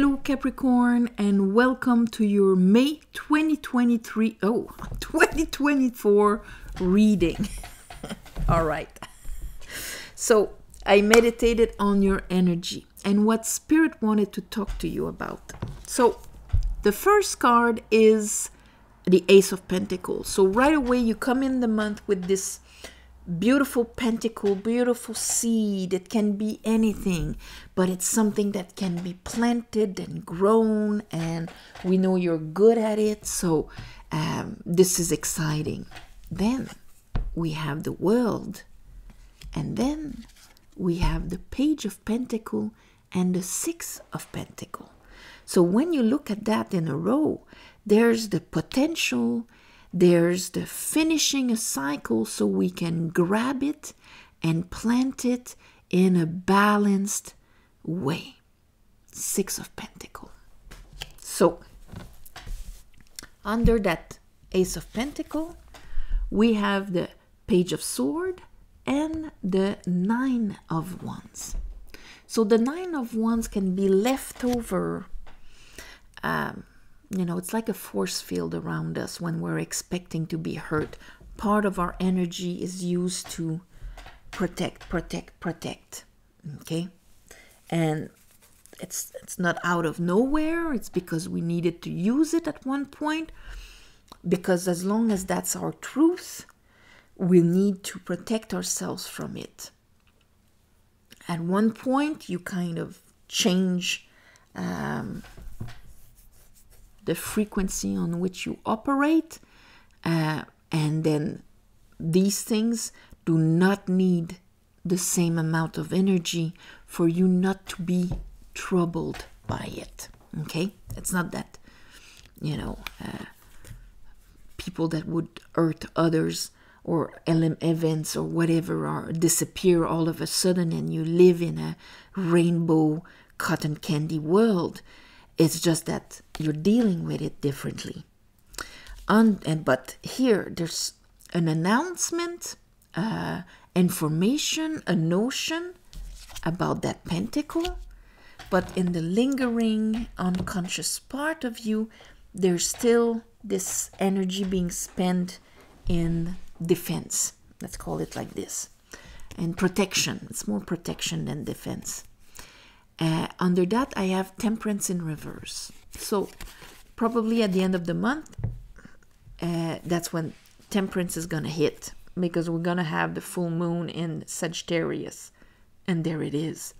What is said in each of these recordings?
Hello Capricorn, and welcome to your May 2024 reading. All right. So I meditated on your energy and what Spirit wanted to talk to you about. So the first card is the Ace of Pentacles. So right away you come in the month with this beautiful pentacle, beautiful seed. It can be anything, but it's something that can be planted and grown, and we know you're good at it. So this is exciting. Then we have the World, and then we have the Page of Pentacle and the Six of Pentacle. So when you look at that in a row, there's the potential, there's the finishing a cycle so we can grab it and plant it in a balanced way. Six of Pentacles. So under that Ace of Pentacles, we have the Page of Sword and the Nine of Wands. So the Nine of Wands can be left over. It's like a force field around us when we're expecting to be hurt. Part of our energy is used to protect. Okay? And it's not out of nowhere. It's because we needed to use it at one point. Because as long as that's our truth, we need to protect ourselves from it. At one point, you kind of change the frequency on which you operate, and then these things do not need the same amount of energy for you not to be troubled by it. Okay? It's not that, people that would hurt others or events or whatever are disappear all of a sudden and you live in a rainbow cotton candy world. It's just that you're dealing with it differently. But here, there's an announcement, information, a notion about that pentacle. But in the lingering unconscious part of you, there's still this energy being spent in defense. Let's call it like this. And protection. It's more protection than defense. Under that, I have Temperance in reverse. So probably at the end of the month, that's when Temperance is going to hit, because we're going to have the full moon in Sagittarius. And there it is.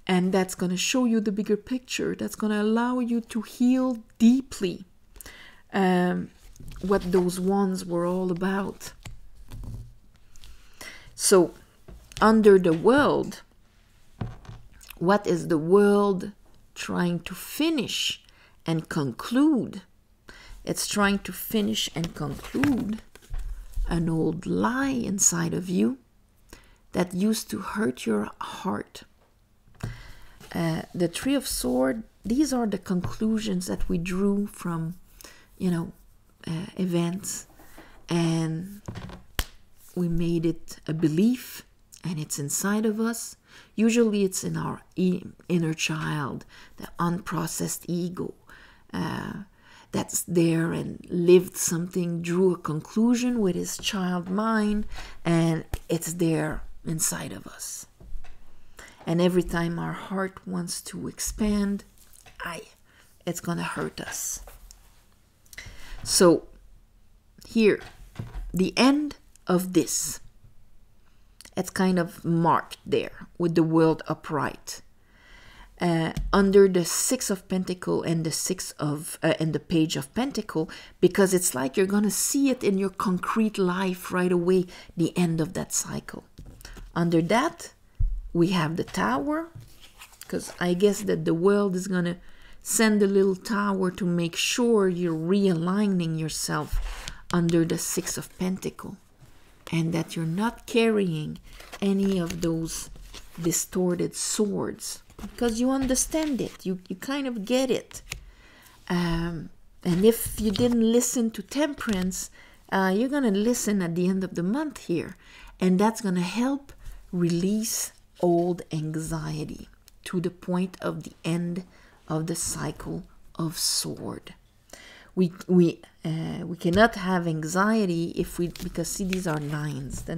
And that's going to show you the bigger picture. That's going to allow you to heal deeply what those wands were all about. So under the World, what is the world trying to finish and conclude? It's trying to finish and conclude an old lie inside of you that used to hurt your heart. The Three of Swords, these are the conclusions that we drew from, events, and we made it a belief, and it's inside of us. Usually it's in our inner child, the unprocessed ego that's there and lived something, drew a conclusion with his child mind, and it's there inside of us. And every time our heart wants to expand, it's going to hurt us. So here, the end of this, it's kind of marked there with the World upright. Under the Six of Pentacles and the Page of Pentacles, because it's like you're going to see it in your concrete life right away, the end of that cycle. Under that, we have the Tower, because I guess that the World is going to send a little tower to make sure you're realigning yourself under the Six of Pentacles, and that you're not carrying any of those distorted swords, because you understand it, you kind of get it. And if you didn't listen to Temperance, you're going to listen at the end of the month here, and that's going to help release old anxiety to the point of the end of the cycle of sword. We cannot have anxiety because see, these are nines. The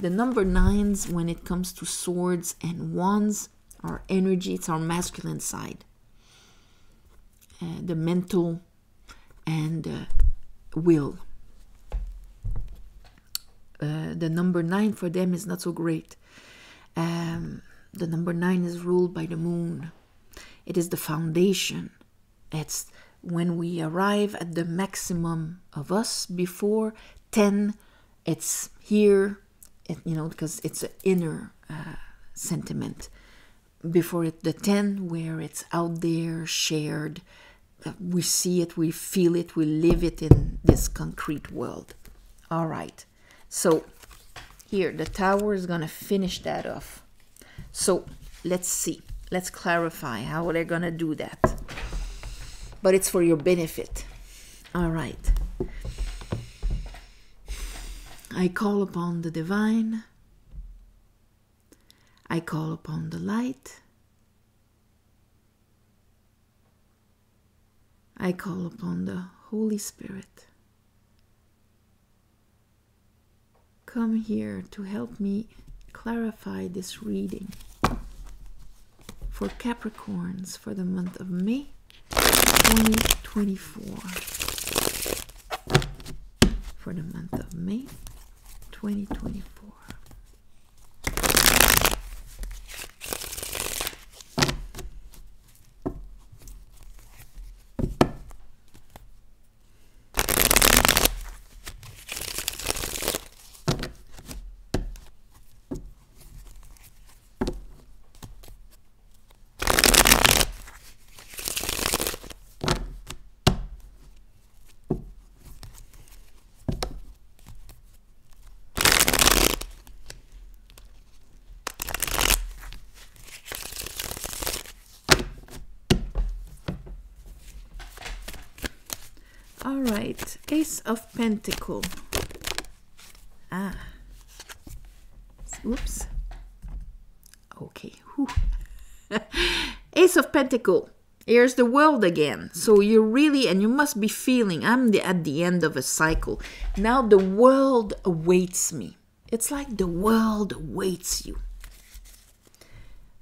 number nines, when it comes to swords and wands, our energy, it's our masculine side, the mental and will. The number 9 for them is not so great. The number 9 is ruled by the moon. It is the foundation. It's when we arrive at the maximum of us. Before 10, it's here, because it's an inner sentiment. Before the 10, where it's out there, shared, we see it, we feel it, we live it in this concrete world. All right. So here, the Tower is going to finish that off. So let's see. Let's clarify how they're going to do that. But it's for your benefit. All right. I call upon the divine. I call upon the light. I call upon the Holy Spirit. Come here to help me clarify this reading for Capricorns for the month of May 2024. For the month of May 2024. All right, Ace of Pentacle. Oops. Okay. Ace of Pentacle. Here's the world again. So you're really, and you must be feeling, at the end of a cycle. Now the world awaits me. It's like the world awaits you.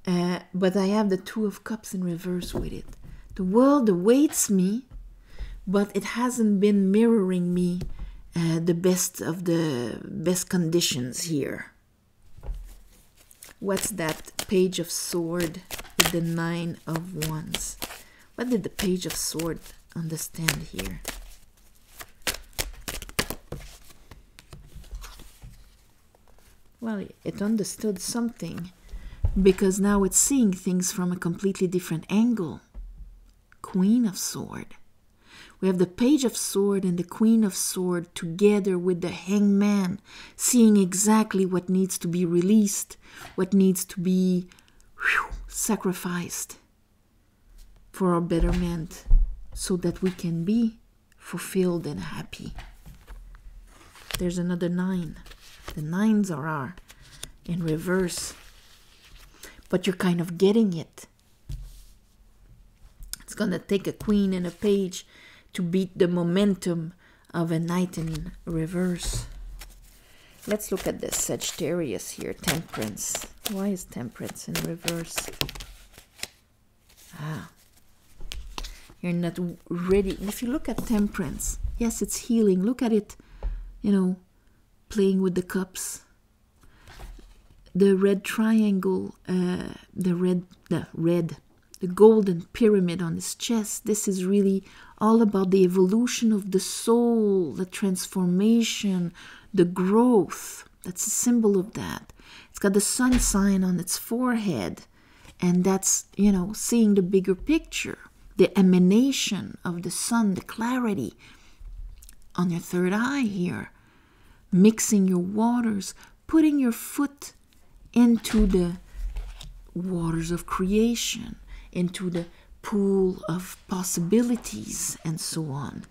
But I have the Two of Cups in reverse with it. The world awaits me, but it hasn't been mirroring me the best conditions here. What's that Page of Sword with the Nine of Wands? What did the Page of Sword understand here? Well, it understood something, because now it's seeing things from a completely different angle. Queen of Sword. We have the Page of Sword and the Queen of Sword together with the Hangman, seeing exactly what needs to be released, what needs to be sacrificed for our betterment, so that we can be fulfilled and happy. There's another 9. The 9s are in reverse, but you're kind of getting it. It's going to take a Queen and a Page to beat the momentum of a Knight in reverse. Let's look at the Sagittarius here, Temperance. Why is Temperance in reverse? You're not ready. If you look at Temperance, yes, it's healing. Look at it, playing with the cups. The red triangle, the golden pyramid on his chest. This is really all about the evolution of the soul, the transformation, the growth. That's a symbol of that. It's got the sun sign on its forehead, and that's, seeing the bigger picture, the emanation of the sun, the clarity on your third eye here, mixing your waters, putting your foot into the waters of creation, into the pool of possibilities, and so on.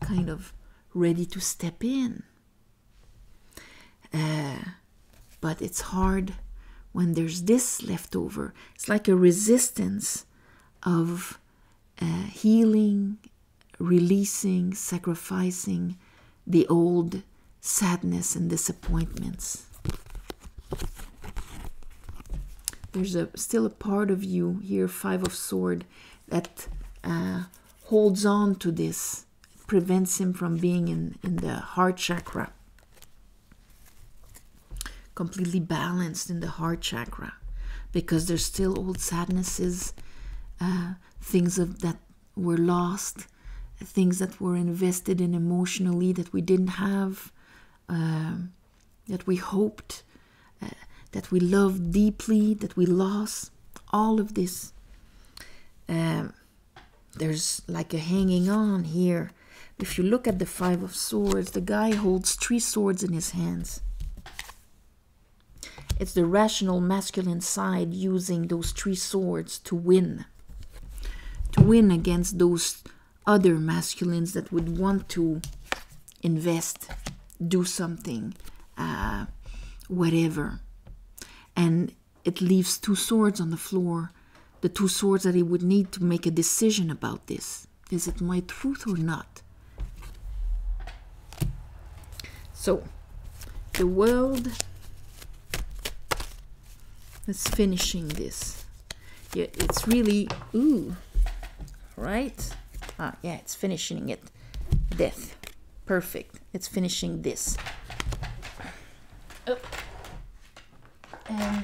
Kind of ready to step in. But it's hard when there's this left over. It's like a resistance of healing, releasing, sacrificing the old sadness and disappointments. There's still a part of you here, Five of Swords, that holds on to this, prevents him from being in the heart chakra, completely balanced in the heart chakra, because there's still old sadnesses, things that were lost, things that were invested in emotionally that we didn't have, that we hoped, that we loved deeply, that we lost. All of this. There's like a hanging on here. If you look at the Five of Swords, the guy holds 3 swords in his hands. It's the rational masculine side using those 3 swords to win against those other masculines that would want to invest, do something, whatever. And it leaves 2 swords on the floor, the 2 swords that he would need to make a decision about this. Is it my truth or not? So, the world is finishing this. Yeah, it's really, right? Yeah, it's finishing it. Death. Perfect. It's finishing this. And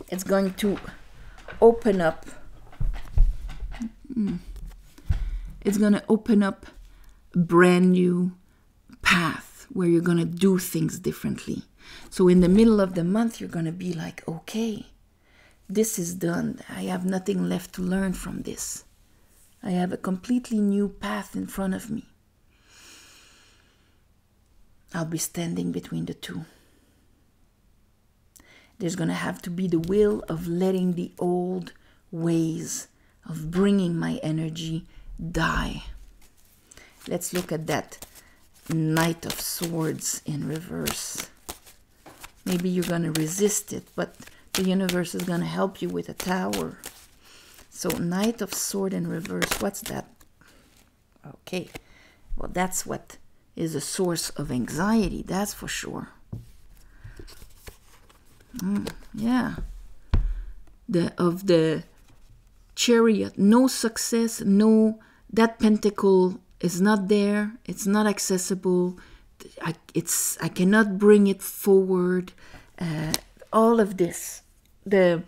it's going to open up. It's going to open up a brand new path where you're going to do things differently. So in the middle of the month, you're going to be like, okay, this is done. I have nothing left to learn from this. I have a completely new path in front of me. I'll be standing between the two. There's going to have to be the will of letting the old ways of bringing my energy die. Let's look at that Knight of Swords in reverse. Maybe you're going to resist it, but the universe is going to help you with a Tower. So Knight of Sword in reverse, what's that? Okay, well, that's what is a source of anxiety, that's for sure. Yeah. Of the Chariot, no success, no, that pentacle is not there, it's not accessible, I cannot bring it forward. All of this, the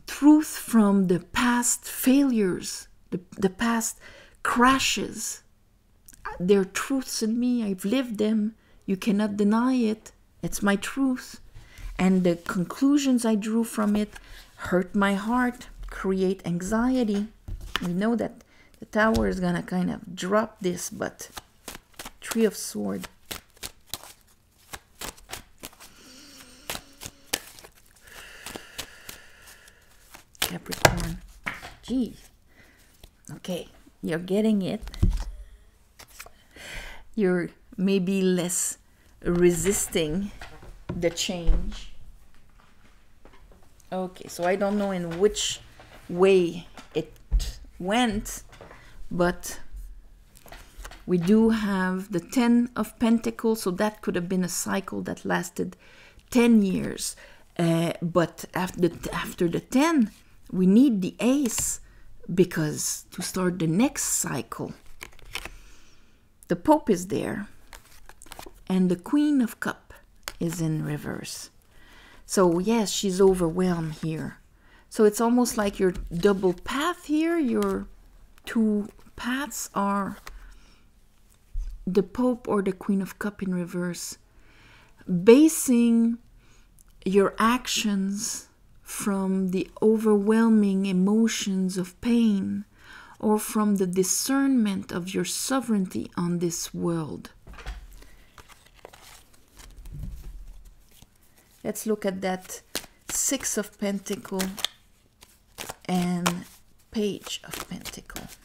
truth from the past failures, the past crashes, they're truths in me. I've lived them. You cannot deny it. It's my truth. And the conclusions I drew from it hurt my heart, create anxiety. We know that the Tower is going to kind of drop this, but Three of Swords. Capricorn. Gee. Okay, you're getting it. You're maybe less resisting the change. Okay, so I don't know in which way it went, but we do have the 10 of Pentacles, so that could have been a cycle that lasted 10 years. But after the 10, we need the Ace, because to start the next cycle. The Pope is there, and the Queen of Cups is in reverse. So yes, she's overwhelmed here. So it's almost like your double path here. Your 2 paths are the Pope or the Queen of Cups in reverse. Basing your actions from the overwhelming emotions of pain, or from the discernment of your sovereignty on this world. Let's look at that 6 of Pentacles and Page of Pentacles.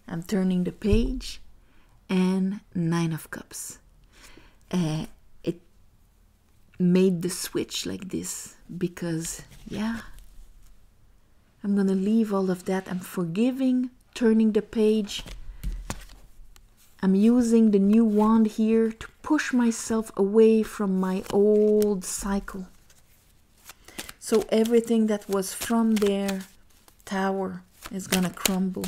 I'm turning the page, and 9 of Cups. made the switch like this because, yeah, I'm gonna leave all of that. I'm forgiving, turning the page. I'm using the new wand here to push myself away from my old cycle. So everything that was from their tower is gonna crumble.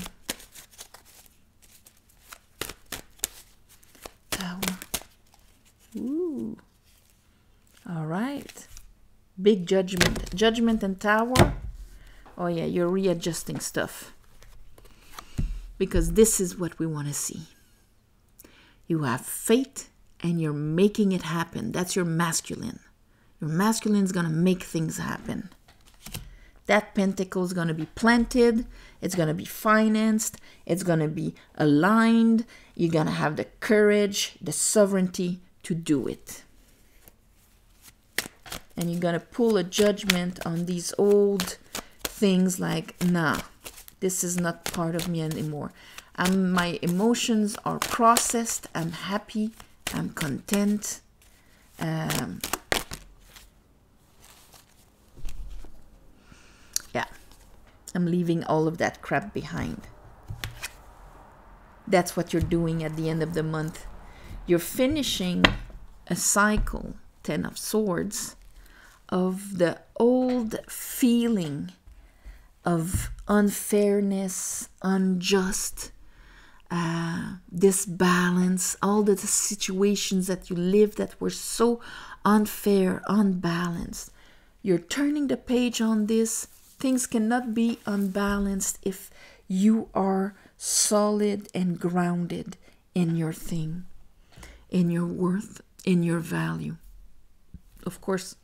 Tower. Ooh. All right. Big judgment. Judgment and tower. Oh yeah, you're readjusting stuff. Because this is what we want to see. You have faith and you're making it happen. That's your masculine. Your masculine is going to make things happen. That pentacle is going to be planted. It's going to be financed. It's going to be aligned. You're going to have the courage, the sovereignty to do it. And you're going to pull a judgment on these old things like, nah, this is not part of me anymore. My emotions are processed. I'm happy. I'm content. Yeah, I'm leaving all of that crap behind. That's what you're doing at the end of the month. You're finishing a cycle, 10 of Swords, of the old feeling of unfairness, unjust, disbalance, all the situations that you lived that were so unfair, unbalanced. You're turning the page on this. Things cannot be unbalanced if you are solid and grounded in your thing, in your worth, in your value. Of course,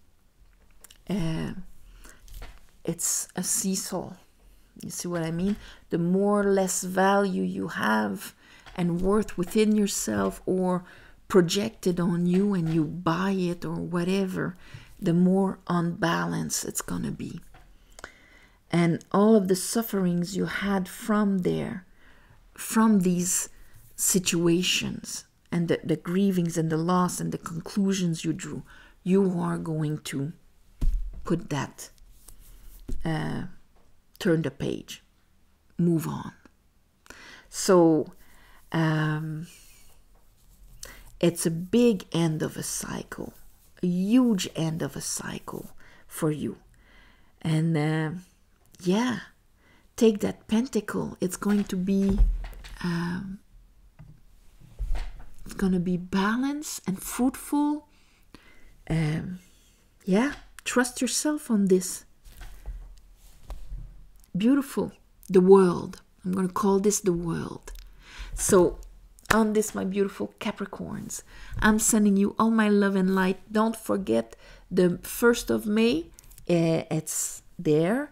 it's a seesaw. You see what I mean? The more or less value you have and worth within yourself or projected on you and you buy it or whatever, the more unbalanced it's going to be. And all of the sufferings you had from there, from these situations and the grievings and the loss and the conclusions you drew, you are going to put that, turn the page, move on. So it's a big end of a cycle, a huge end of a cycle for you. And yeah, take that pentacle. It's going to be balanced and fruitful. Yeah, trust yourself on this. Beautiful. The world. I'm going to call this the world. So on this, my beautiful Capricorns, I'm sending you all my love and light. Don't forget the 1st of May. It's there.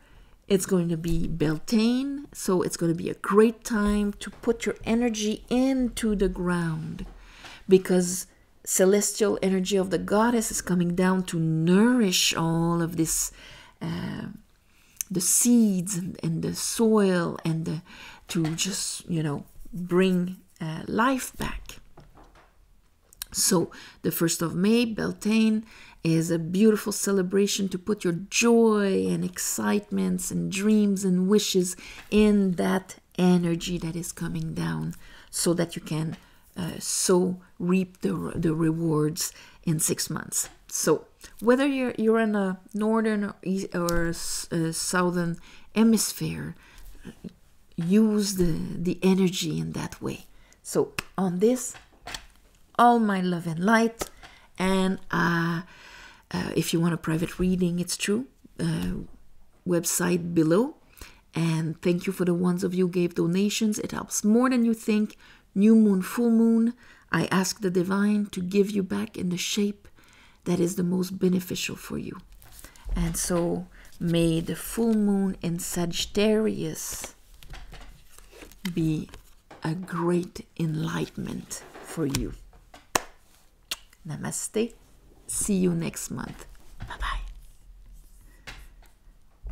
It's going to be Beltane. So it's going to be a great time to put your energy into the ground, because celestial energy of the goddess is coming down to nourish all of this, the seeds and the soil, and to just, bring life back. So the 1st of May, Beltane, is a beautiful celebration to put your joy and excitements and dreams and wishes in that energy that is coming down, so that you can reap the rewards in 6 months. So whether you're in a northern or southern hemisphere, use the energy in that way. So on this, all my love and light. And if you want a private reading, it's true, website below. And thank you for the ones of you who gave donations. It helps more than you think. New moon, full moon, I ask the divine to give you back in the shape that is the most beneficial for you. And so may the full moon in Sagittarius be a great enlightenment for you. Namaste. See you next month.